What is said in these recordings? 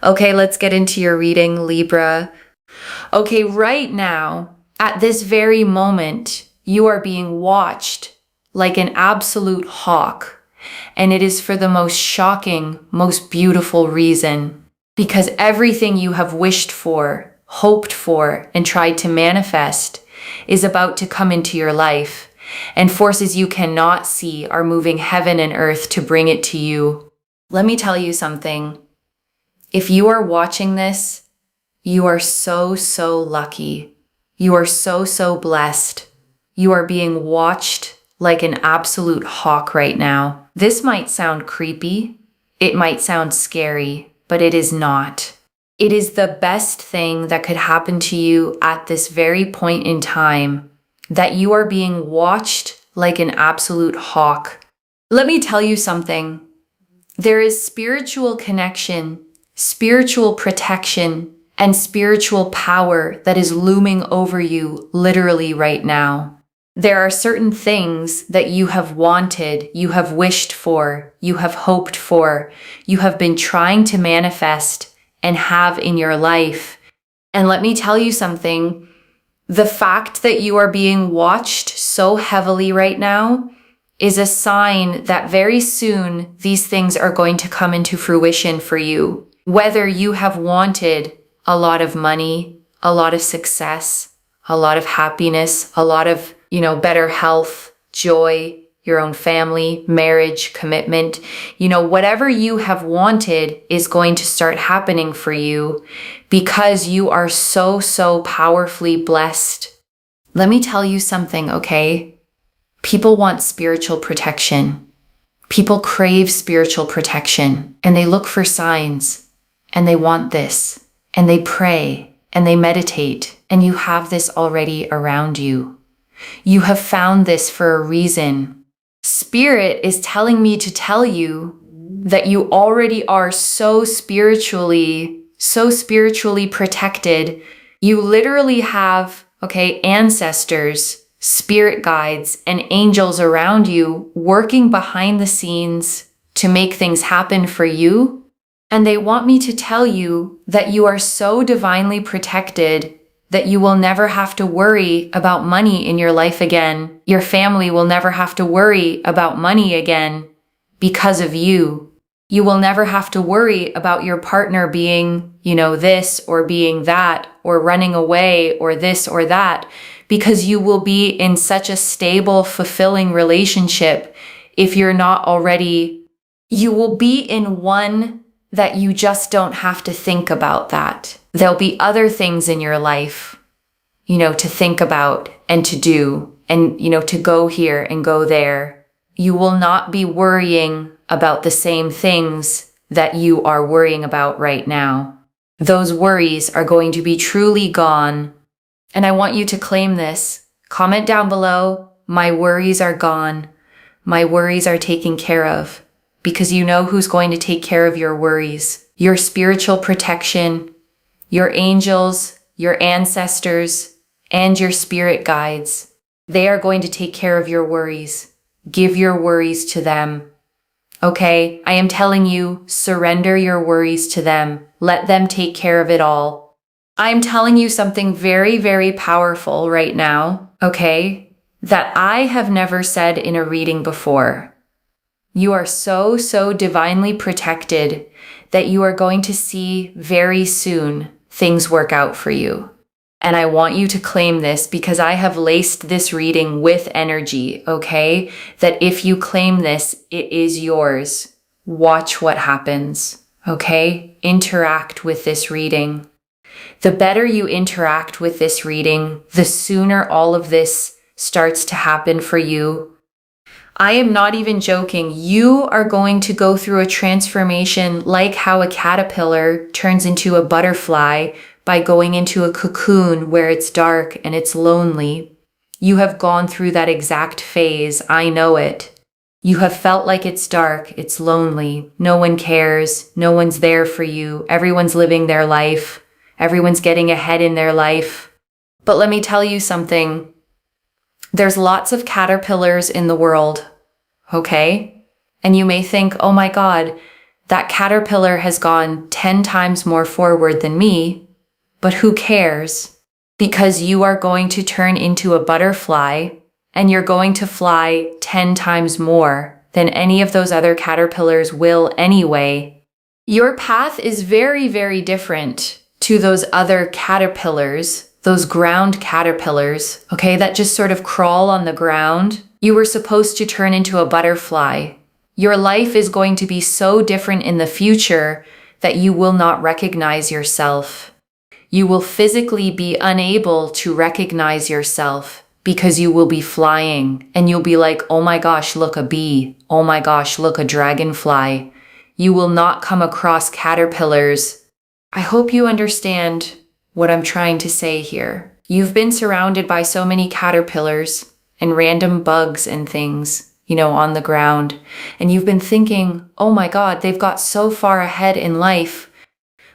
Okay, let's get into your reading, Libra. Okay, right now, at this very moment, you are being watched like an absolute hawk. And it is for the most shocking, most beautiful reason. Because everything you have wished for, hoped for, and tried to manifest is about to come into your life. And forces you cannot see are moving heaven and earth to bring it to you. Let me tell you something. If you are watching this, you are so, so lucky. You are so, so blessed. You are being watched like an absolute hawk right now. This might sound creepy. It might sound scary, but it is not. It is the best thing that could happen to you at this very point in time, that you are being watched like an absolute hawk. Let me tell you something. There is spiritual connection, spiritual protection, and spiritual power that is looming over you literally right now. There are certain things that you have wanted, you have wished for, you have hoped for, you have been trying to manifest and have in your life. And let me tell you something, the fact that you are being watched so heavily right now is a sign that very soon these things are going to come into fruition for you. Whether you have wanted a lot of money, a lot of success, a lot of happiness, a lot of, better health, joy, your own family, marriage, commitment, whatever you have wanted is going to start happening for you because you are so, so powerfully blessed. Let me tell you something, okay? People want spiritual protection. People crave spiritual protection, and they look for signs, and they want this, and they pray, and they meditate, and you have this already around you. You have found this for a reason. Spirit is telling me to tell you that you already are so spiritually protected. You literally have, ancestors, spirit guides, and angels around you working behind the scenes to make things happen for you. And they want me to tell you that you are so divinely protected that you will never have to worry about money in your life again. Your family will never have to worry about money again because of you. You will never have to worry about your partner being, this or being that or running away or this or that, because you will be in such a stable, fulfilling relationship. If you're not already, you will be in one that you just don't have to think about that. There'll be other things in your life, to think about and to do and, to go here and go there. You will not be worrying about the same things that you are worrying about right now. Those worries are going to be truly gone. And I want you to claim this. Comment down below, my worries are gone. My worries are taken care of. Because you know who's going to take care of your worries. Your spiritual protection, your angels, your ancestors, and your spirit guides. They are going to take care of your worries. Give your worries to them. Okay, I am telling you, surrender your worries to them. Let them take care of it all. I'm telling you something very, very powerful right now, okay, that I have never said in a reading before. You are so, so divinely protected that you are going to see very soon things work out for you. And I want you to claim this because I have laced this reading with energy, okay? That if you claim this, it is yours. Watch what happens, okay? Interact with this reading. The better you interact with this reading, the sooner all of this starts to happen for you. I am not even joking. You are going to go through a transformation like how a caterpillar turns into a butterfly by going into a cocoon where it's dark and it's lonely. You have gone through that exact phase. I know it. You have felt like it's dark, it's lonely. No one cares. No one's there for you. Everyone's living their life. Everyone's getting ahead in their life. But let me tell you something. There's lots of caterpillars in the world, okay? And you may think, oh my God, That caterpillar has gone 10 times more forward than me, but who cares? Because you are going to turn into a butterfly and you're going to fly 10 times more than any of those other caterpillars will anyway. Your path is very, very different to those other caterpillars, those ground caterpillars, okay, that just sort of crawl on the ground. You were supposed to turn into a butterfly. Your life is going to be so different in the future that you will not recognize yourself. You will physically be unable to recognize yourself because you will be flying and you'll be like, oh my gosh, look, a bee. Oh my gosh, look, a dragonfly. You will not come across caterpillars. I hope you understand what I'm trying to say here. You've been surrounded by so many caterpillars and random bugs and things, on the ground. And you've been thinking, oh my God, they've got so far ahead in life.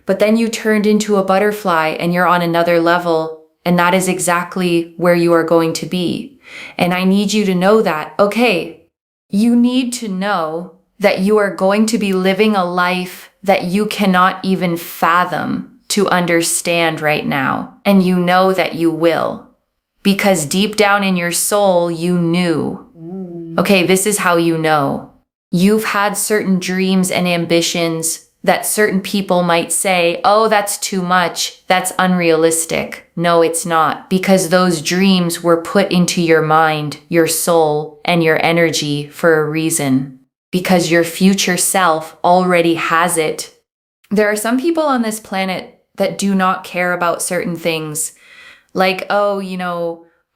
But then you turned into a butterfly and you're on another level. And that is exactly where you are going to be. And I need you to know that, okay, you need to know that you are going to be living a life that you cannot even fathom to understand right now. And you know that you will. Because deep down in your soul, you knew. Okay, this is how you know. You've had certain dreams and ambitions that certain people might say, oh, that's too much. That's unrealistic. No, it's not. Because those dreams were put into your mind, your soul, and your energy for a reason. Because your future self already has it. There are some people on this planet that do not care about certain things. Like, oh,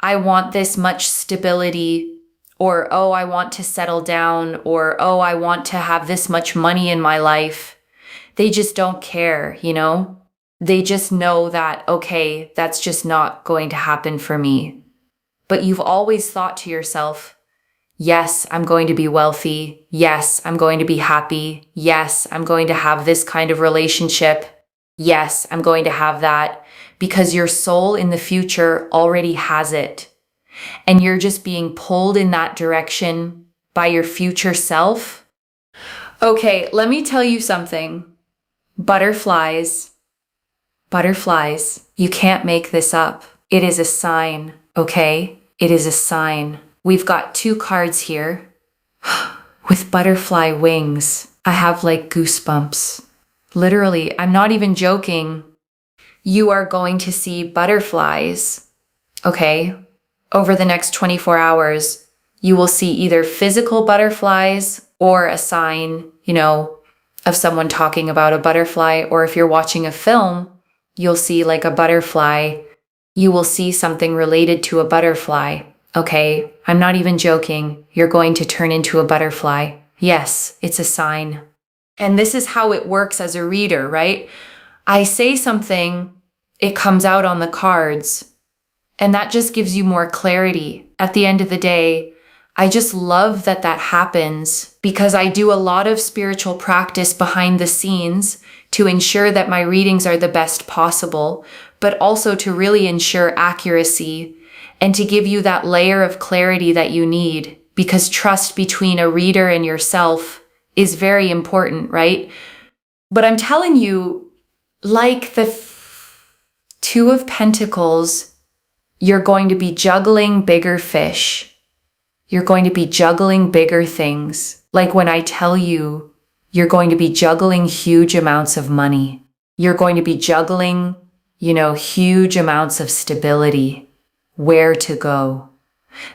I want this much stability. Or, oh, I want to settle down. Or, oh, I want to have this much money in my life. They just don't care, They just know that, okay, that's just not going to happen for me. But you've always thought to yourself, yes, I'm going to be wealthy. Yes, I'm going to be happy. Yes, I'm going to have this kind of relationship. Yes, I'm going to have that. Because your soul in the future already has it. And you're just being pulled in that direction by your future self. Okay, let me tell you something. Butterflies, you can't make this up. It is a sign, okay? It is a sign. We've got 2 cards here with butterfly wings. I have like goosebumps. Literally, I'm not even joking. You are going to see butterflies, okay? Over the next 24 hours, you will see either physical butterflies or a sign, of someone talking about a butterfly. Or if you're watching a film, you'll see like a butterfly. You will see something related to a butterfly. Okay, I'm not even joking. You're going to turn into a butterfly. Yes, it's a sign. And this is how it works as a reader, right? I say something, it comes out on the cards. And that just gives you more clarity. At the end of the day, I just love that happens because I do a lot of spiritual practice behind the scenes to ensure that my readings are the best possible, but also to really ensure accuracy and to give you that layer of clarity that you need, because trust between a reader and yourself is very important, right? But I'm telling you, like the 2 of Pentacles, you're going to be juggling bigger fish. You're going to be juggling bigger things. Like when I tell you, you're going to be juggling huge amounts of money. You're going to be juggling, huge amounts of stability. Where to go.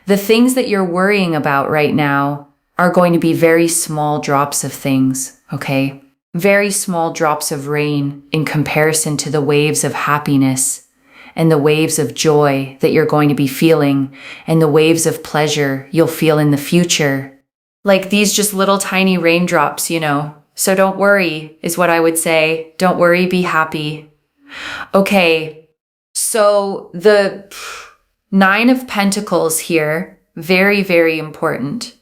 The things that you're worrying about right now are going to be very small drops of things, okay? Very small drops of rain in comparison to the waves of happiness and the waves of joy that you're going to be feeling and the waves of pleasure you'll feel in the future. Like these just little tiny raindrops, So don't worry, is what I would say. Don't worry, be happy. Okay, so the 9 of Pentacles here, very, very important.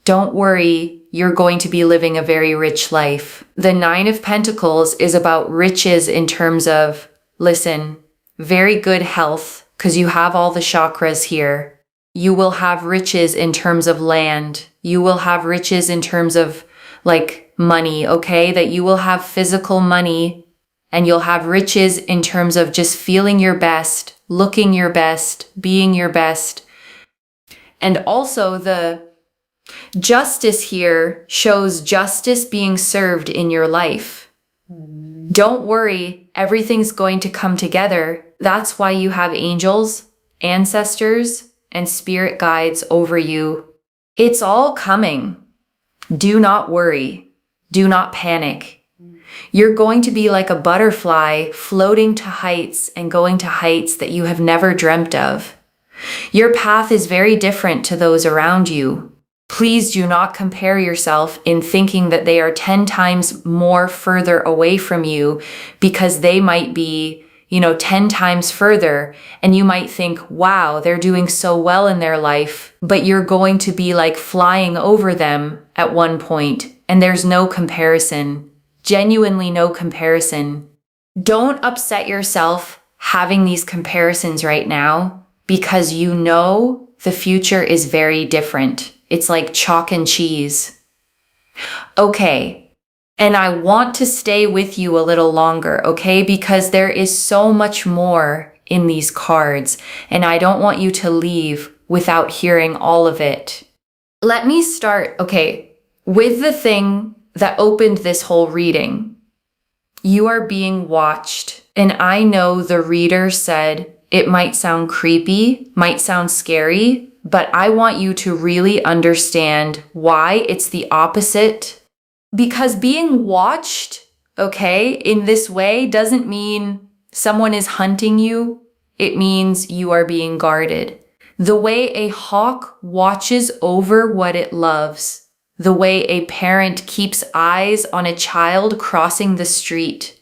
Don't worry, you're going to be living a very rich life. The 9 of Pentacles is about riches in terms of, listen, very good health, because you have all the chakras here. You will have riches in terms of land. You will have riches in terms of like money, okay? That you will have physical money and you'll have riches in terms of just feeling your best, looking your best, being your best. And also the justice here shows justice being served in your life. Don't worry, everything's going to come together. That's why you have angels, ancestors, and spirit guides over you. It's all coming. Do not worry. Do not panic. You're going to be like a butterfly floating to heights and going to heights that you have never dreamt of. Your path is very different to those around you. Please do not compare yourself in thinking that they are 10 times more further away from you because they might be, 10 times further, and you might think, wow, they're doing so well in their life, but you're going to be like flying over them at one point, and there's no comparison, genuinely no comparison. Don't upset yourself having these comparisons right now because the future is very different. It's like chalk and cheese. Okay. And I want to stay with you a little longer, okay? Because there is so much more in these cards, and I don't want you to leave without hearing all of it. Let me start, with the thing that opened this whole reading. You are being watched, and I know the reader said it might sound creepy, might sound scary, but I want you to really understand why it's the opposite. Because being watched, in this way doesn't mean someone is hunting you. It means you are being guarded. The way a hawk watches over what it loves. The way a parent keeps eyes on a child crossing the street.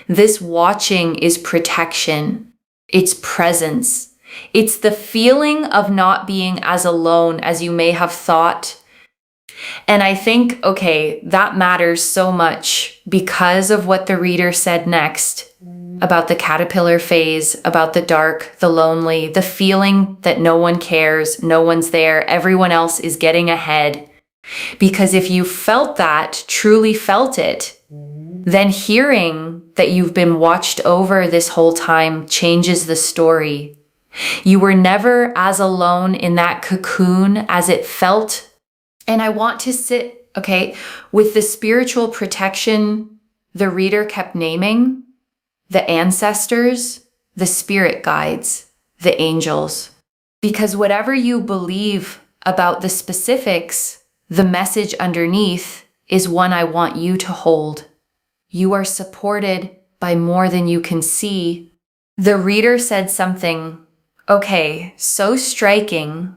This watching is protection. It's presence. It's the feeling of not being as alone as you may have thought. And I think, that matters so much because of what the reader said next about the caterpillar phase, about the dark, the lonely, the feeling that no one cares, no one's there, everyone else is getting ahead. Because if you felt that, truly felt it, then hearing that you've been watched over this whole time changes the story. You were never as alone in that cocoon as it felt. And I want to sit, with the spiritual protection the reader kept naming, the ancestors, the spirit guides, the angels. Because whatever you believe about the specifics, the message underneath is one I want you to hold. You are supported by more than you can see. The reader said something, so striking,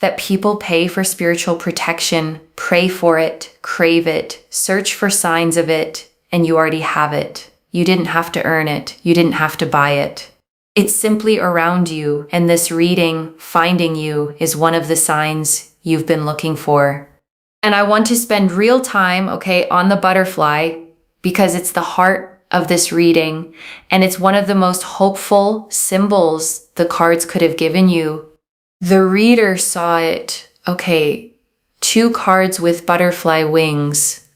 that people pay for spiritual protection, pray for it, crave it, search for signs of it, and you already have it. You didn't have to earn it. You didn't have to buy it. It's simply around you, and this reading, finding you, is one of the signs you've been looking for. And I want to spend real time, on the butterfly, because it's the heart of this reading, and it's one of the most hopeful symbols the cards could have given you. The reader saw it, 2 cards with butterfly wings,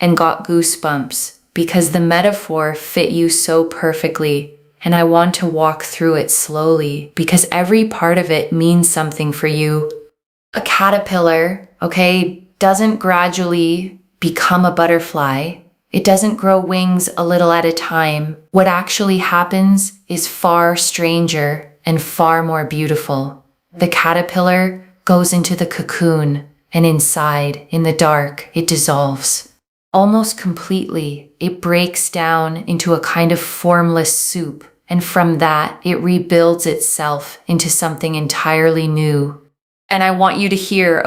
and got goosebumps because the metaphor fit you so perfectly. And I want to walk through it slowly because every part of it means something for you. A caterpillar, doesn't gradually become a butterfly. It doesn't grow wings a little at a time. What actually happens is far stranger and far more beautiful. The caterpillar goes into the cocoon, and inside, in the dark, it dissolves. Almost completely, it breaks down into a kind of formless soup, and from that, it rebuilds itself into something entirely new. And I want you to hear,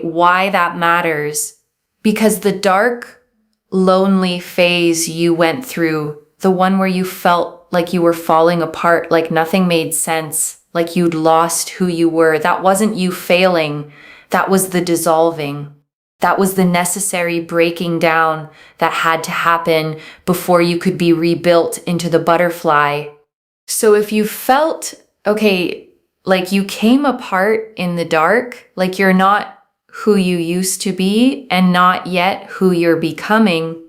why that matters. Because the dark, lonely phase you went through, the one where you felt like you were falling apart, like nothing made sense, like you'd lost who you were. That wasn't you failing. That was the dissolving. That was the necessary breaking down that had to happen before you could be rebuilt into the butterfly. So if you felt, like you came apart in the dark, like you're not who you used to be and not yet who you're becoming,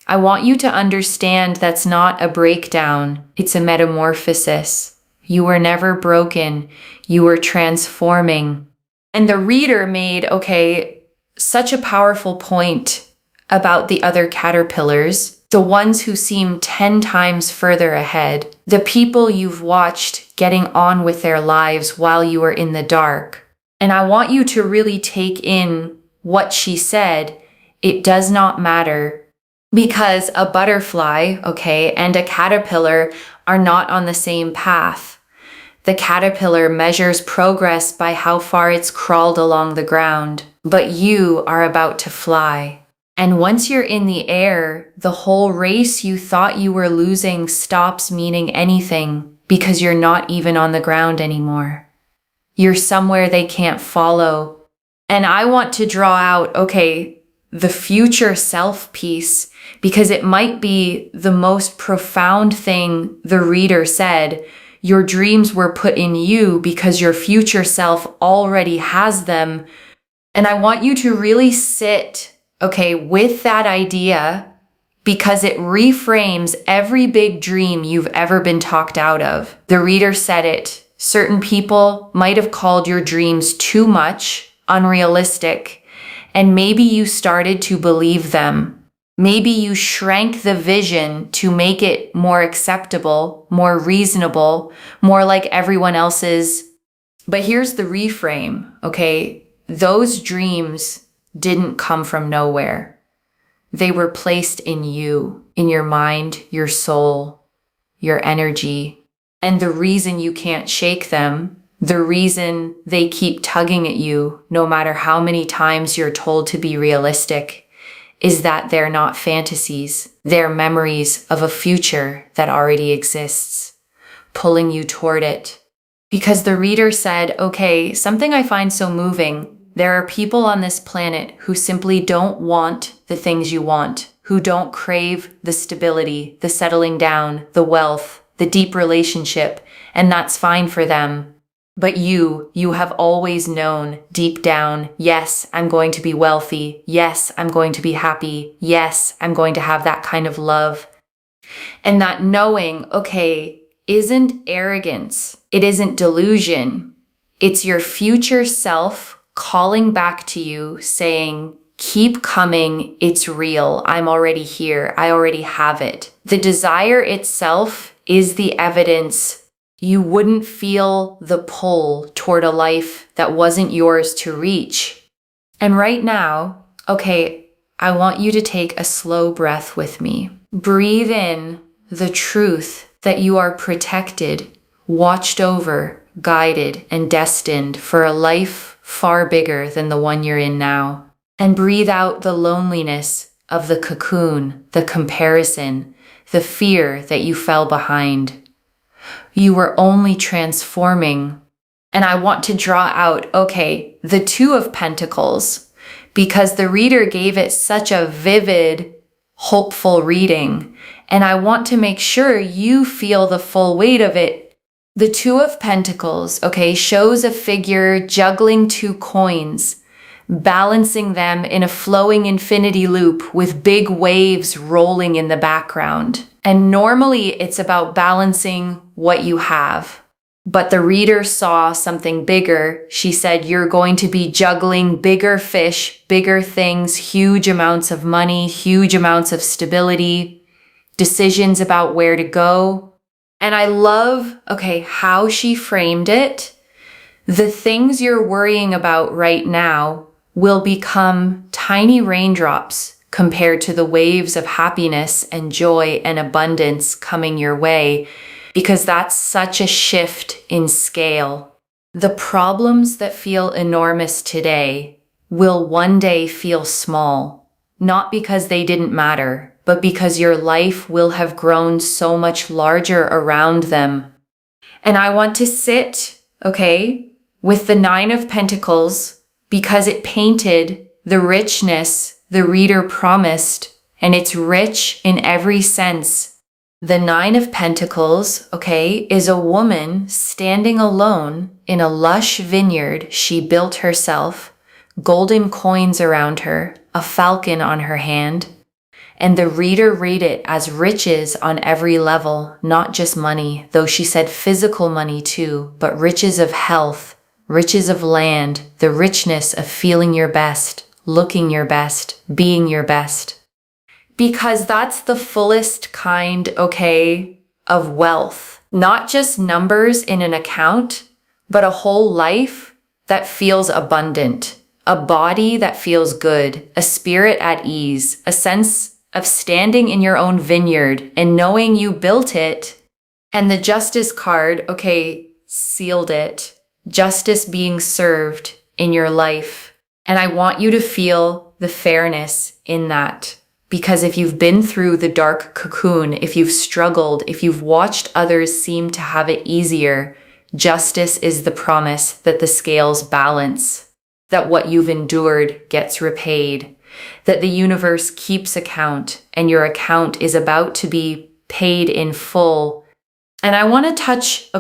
I want you to understand that's not a breakdown. It's a metamorphosis. You were never broken. You were transforming. And the reader made, such a powerful point about the other caterpillars, the ones who seem 10 times further ahead, the people you've watched getting on with their lives while you were in the dark. And I want you to really take in what she said. It does not matter, because a butterfly, and a caterpillar are not on the same path. The caterpillar measures progress by how far it's crawled along the ground, but you are about to fly. And once you're in the air, the whole race you thought you were losing stops meaning anything because you're not even on the ground anymore. You're somewhere they can't follow. And I want to draw out, the future self piece, because it might be the most profound thing the reader said. Your dreams were put in you because your future self already has them. And I want you to really sit, with that idea, because it reframes every big dream you've ever been talked out of. The reader said it. Certain people might have called your dreams too much, unrealistic, and maybe you started to believe them. Maybe you shrank the vision to make it more acceptable, more reasonable, more like everyone else's. But here's the reframe, Those dreams didn't come from nowhere. They were placed in you, in your mind, your soul, your energy. And the reason you can't shake them, the reason they keep tugging at you, no matter how many times you're told to be realistic, is that they're not fantasies. They're memories of a future that already exists, pulling you toward it. Because the reader said, something I find so moving, there are people on this planet who simply don't want the things you want, who don't crave the stability, the settling down, the wealth, the deep relationship, and that's fine for them. But you have always known deep down, yes, I'm going to be wealthy. Yes, I'm going to be happy. Yes, I'm going to have that kind of love. And that knowing, isn't arrogance. It isn't delusion. It's your future self calling back to you saying, keep coming. It's real. I'm already here. I already have it. The desire itself is the evidence. You wouldn't feel the pull toward a life that wasn't yours to reach. And right now, I want you to take a slow breath with me. Breathe in the truth that you are protected, watched over, guided, and destined for a life far bigger than the one you're in now. And breathe out the loneliness of the cocoon, the comparison, the fear that you fell behind. You were only transforming. And I want to draw out, the Two of Pentacles, because the reader gave it such a vivid, hopeful reading. And I want to make sure you feel the full weight of it. The Two of Pentacles, shows a figure juggling two coins, balancing them in a flowing infinity loop with big waves rolling in the background. And normally it's about balancing what you have. But the reader saw something bigger. She said, you're going to be juggling bigger fish, bigger things, huge amounts of money, huge amounts of stability, decisions about where to go. And I love, how she framed it. The things you're worrying about right now will become tiny raindrops compared to the waves of happiness and joy and abundance coming your way, because that's such a shift in scale. The problems that feel enormous today will one day feel small, not because they didn't matter, but because your life will have grown so much larger around them. And I want to sit, with the Nine of Pentacles, because it painted the richness the reader promised, and it's rich in every sense. The Nine of Pentacles, is a woman standing alone in a lush vineyard she built herself, golden coins around her, a falcon on her hand. And the reader read it as riches on every level, not just money, though she said physical money too, but riches of health, riches of land, the richness of feeling your best, looking your best, being your best. Because that's the fullest kind, of wealth. Not just numbers in an account, but a whole life that feels abundant, a body that feels good, a spirit at ease, a sense of standing in your own vineyard and knowing you built it. And the justice card, sealed it. Justice being served in your life. And I want you to feel the fairness in that. Because if you've been through the dark cocoon, if you've struggled, if you've watched others seem to have it easier, justice is the promise that the scales balance, that what you've endured gets repaid, that the universe keeps account and your account is about to be paid in full. And I want to touch,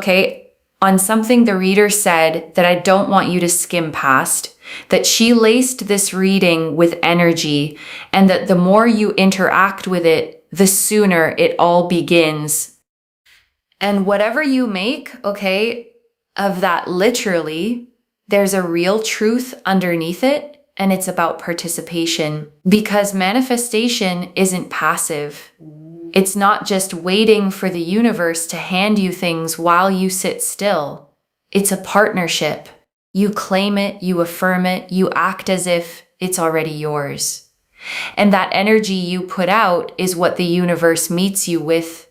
on something the reader said that I don't want you to skim past, that she laced this reading with energy, and that the more you interact with it, the sooner it all begins. And whatever you make, of that literally, there's a real truth underneath it. And it's about participation, because manifestation isn't passive. It's not just waiting for the universe to hand you things while you sit still. It's a partnership. You claim it, you affirm it, you act as if it's already yours. And that energy you put out is what the universe meets you with.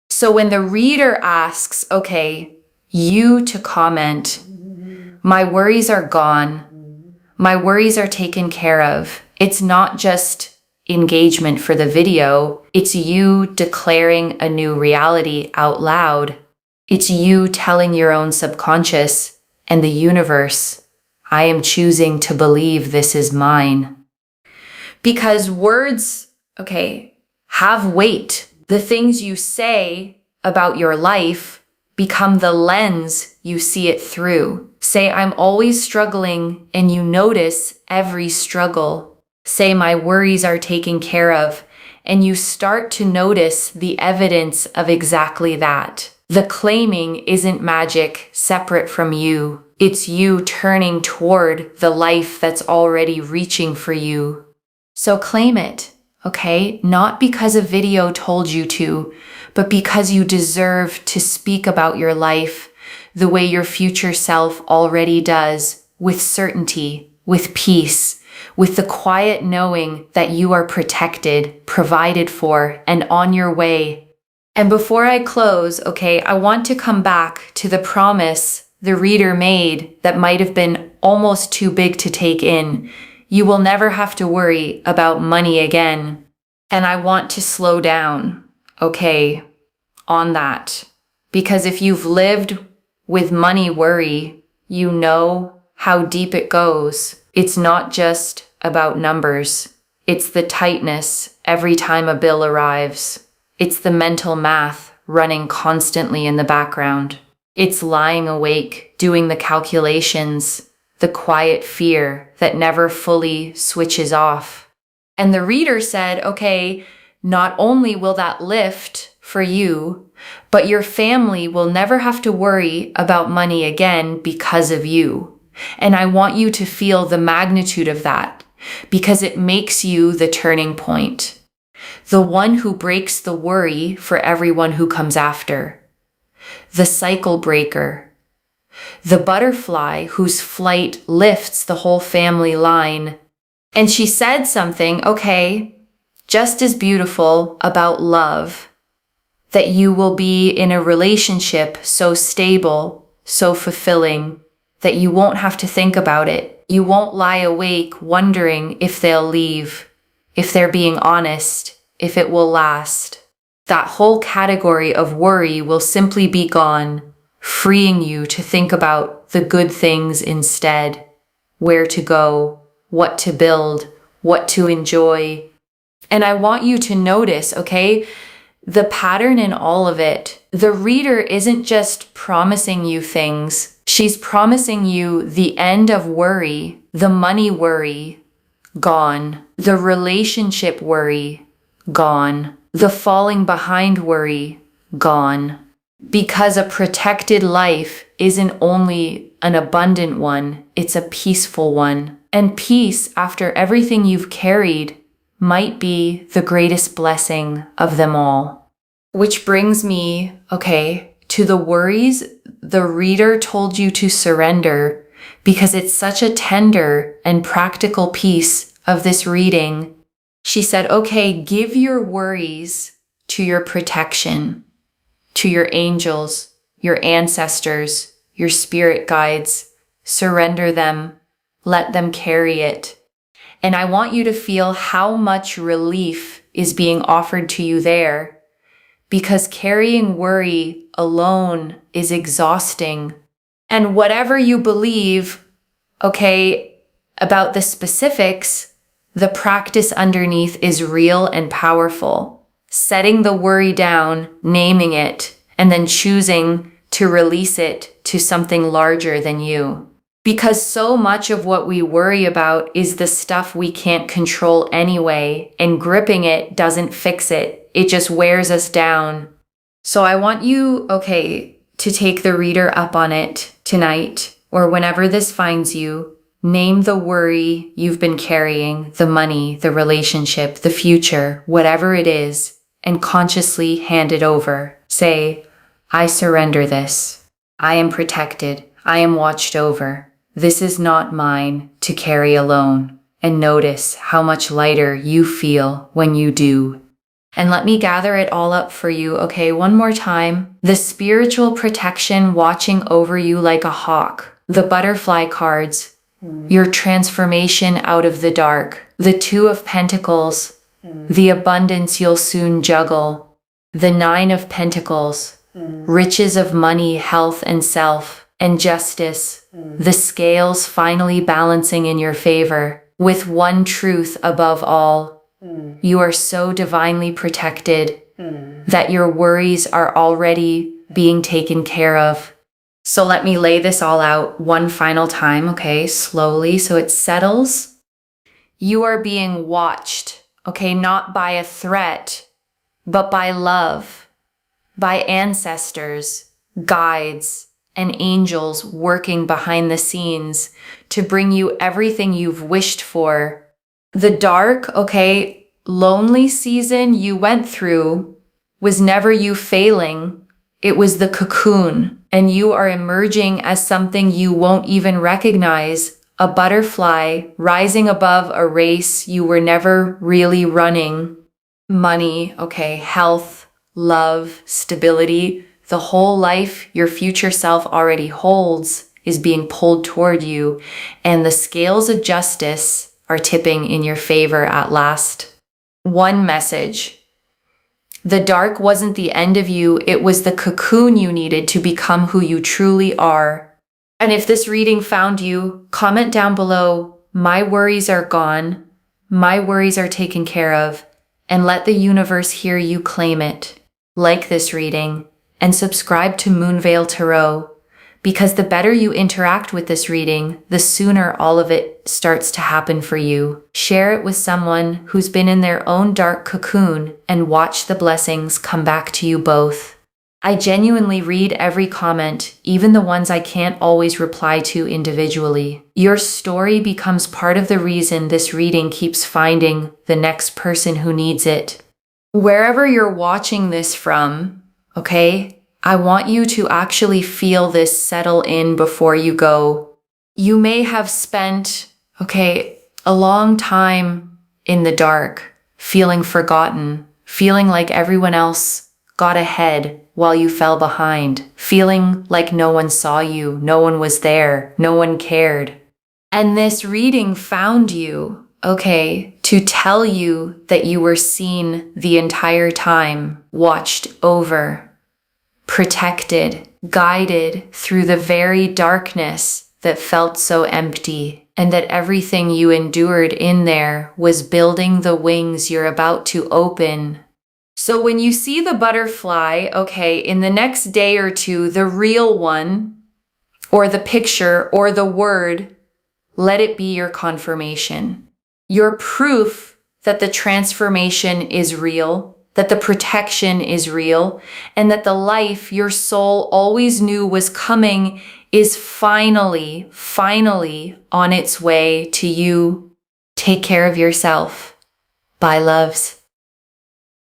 So when the reader asks, you to comment, my worries are gone, my worries are taken care of. It's not just engagement for the video. It's you declaring a new reality out loud. It's you telling your own subconscious and the universe, I am choosing to believe this is mine. Because words, have weight. The things you say about your life become the lens you see it through. Say, I'm always struggling, and you notice every struggle. Say, my worries are taken care of, and you start to notice the evidence of exactly that. The claiming isn't magic separate from you. It's you turning toward the life that's already reaching for you. So claim it, Not because a video told you to, but because you deserve to speak about your life the way your future self already does, with certainty, with peace, with the quiet knowing that you are protected, provided for, and on your way. And before I close, I want to come back to the promise the reader made that might have been almost too big to take in. You will never have to worry about money again. And I want to slow down, on that. Because if you've lived with money worry, you know how deep it goes. It's not just about numbers. It's the tightness every time a bill arrives. It's the mental math running constantly in the background. It's lying awake, doing the calculations, the quiet fear that never fully switches off. And the reader said, not only will that lift for you, but your family will never have to worry about money again because of you. And I want you to feel the magnitude of that, because it makes you the turning point. The one who breaks the worry for everyone who comes after. The cycle breaker. The butterfly whose flight lifts the whole family line. And she said something, just as beautiful about love. That you will be in a relationship so stable, so fulfilling, that you won't have to think about it. You won't lie awake wondering if they'll leave, if they're being honest, if it will last. That whole category of worry will simply be gone, freeing you to think about the good things instead, where to go, what to build, what to enjoy. And I want you to notice, the pattern in all of it. The reader isn't just promising you things. She's promising you the end of worry the money worry, gone. The relationship worry, gone. The falling behind worry, gone. Because a protected life isn't only an abundant one, it's a peaceful one. And peace, after everything you've carried, might be the greatest blessing of them all. Which brings me, to the worries the reader told you to surrender, because it's such a tender and practical piece of this reading. She said, give your worries to your protection, to your angels, your ancestors, your spirit guides. Surrender them. Let them carry it. And I want you to feel how much relief is being offered to you there, because carrying worry alone is exhausting. And whatever you believe, about the specifics, the practice underneath is real and powerful. Setting the worry down, naming it, and then choosing to release it to something larger than you. Because so much of what we worry about is the stuff we can't control anyway, and gripping it doesn't fix it. It just wears us down. So I want you, to take the reader up on it tonight, or whenever this finds you. Name the worry you've been carrying, the money, the relationship, the future, whatever it is, and consciously hand it over. Say, I surrender this. I am protected. I am watched over. This is not mine to carry alone. And notice how much lighter you feel when you do. And let me gather it all up for you, one more time. The spiritual protection watching over you like a hawk. The butterfly cards. Your transformation out of the dark. The Two of Pentacles. The abundance you'll soon juggle. The Nine of Pentacles. Riches of money, health, and self. And justice. The scales finally balancing in your favor. With one truth above all. You are so divinely protected that your worries are already being taken care of. So let me lay this all out one final time, slowly, so it settles. You are being watched, not by a threat, but by love, by ancestors, guides, and angels working behind the scenes to bring you everything you've wished for. The dark, lonely season you went through was never you failing. It was the cocoon, and you are emerging as something you won't even recognize, a butterfly rising above a race you were never really running. Money, health, love, stability, the whole life your future self already holds is being pulled toward you, and the scales of justice are tipping in your favor at last. One message. The dark wasn't the end of you, it was the cocoon you needed to become who you truly are. And if this reading found you, comment down below, my worries are gone, my worries are taken care of, and let the universe hear you claim it. Like this reading, and subscribe to Moonveil Tarot, because the better you interact with this reading, the sooner all of it starts to happen for you. Share it with someone who's been in their own dark cocoon and watch the blessings come back to you both. I genuinely read every comment, even the ones I can't always reply to individually. Your story becomes part of the reason this reading keeps finding the next person who needs it. Wherever you're watching this from, I want you to actually feel this settle in before you go. You may have spent, a long time in the dark, feeling forgotten, feeling like everyone else got ahead while you fell behind, feeling like no one saw you, no one was there, no one cared. And this reading found you, to tell you that you were seen the entire time, watched over, protected, guided through the very darkness that felt so empty, and that everything you endured in there was building the wings you're about to open. So when you see the butterfly, in the next day or two, the real one, or the picture, or the word, let it be your confirmation. Your proof that the transformation is real, that the protection is real, and that the life your soul always knew was coming is finally on its way to you. Take care of yourself. Bye, loves.